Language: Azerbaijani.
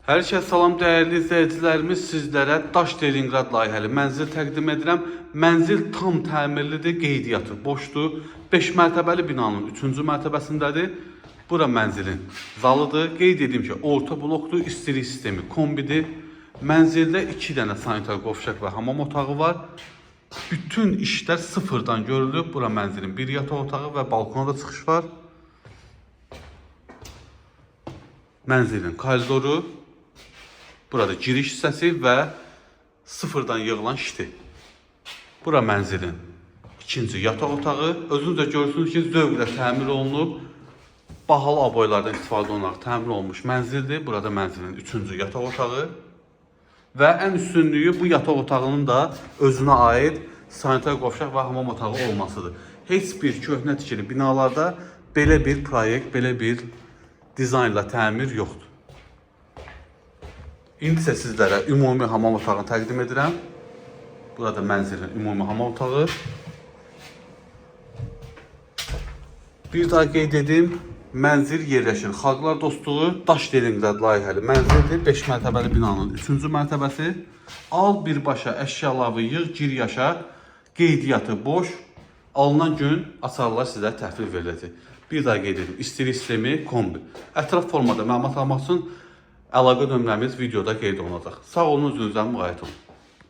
Hər kəs salam dəyərli izləyicilərimiz, sizlərə Daş Leningrad layihəli mənzil təqdim edirəm. Mənzil tam təmirlidir, qeydiyyatı boşdur. 5 mərtəbəli binanın 3-cü mərtəbəsindədir. Bura mənzilin zalıdır. Qeyd edeyim ki, orta blokdur, istilik sistemi kombidir. Mənzildə 2 dənə sanitar qovşaq və hamam otağı var. Bütün işlər sıfırdan görülüb. Bura mənzilin bir yataq otağı və balkona da çıxış var. Mənzilin koridoru. Burada giriş hissəsi və sıfırdan yığılan şiti. Bura mənzilin ikinci yataq otağı. Özünüz də görürsünüz ki, zövqlə təmir olunub. Bahalı aboylardan istifadə olunaraq təmir olunmuş mənzildir. Burada mənzilin üçüncü yataq otağı. Və ən üstünlüyü bu yataq otağının da özünə aid sanitar qovşaq və hamam otağı olmasıdır. Heç bir köhnə tikili binalarda belə bir proyekt, belə bir dizaynla təmir yoxdur. İndi isə sizlərə ümumi hamam otağını təqdim edirəm. Burada mənzilin ümumi hamam otağı. Bir daha qeyd edim, mənzil yerləşir Xalqlar Dostluğu Daş Leningrad layihəli mənzildir. 5 mərtəbəli binanın 3-cü mərtəbəsi. Al birbaşa əşyaları yığ, gir yaşa, qeydiyyatı boş. Alınan gün açarlar sizə təhvil veriləcək. Bir daha qeyd edim, istilik sistemi kombi. Ətraf formada məlumat almaq üçün əlaqə nömrəmiz videoda qeyd olunacaq. Sağ olun, özünüzdən müğayət olun.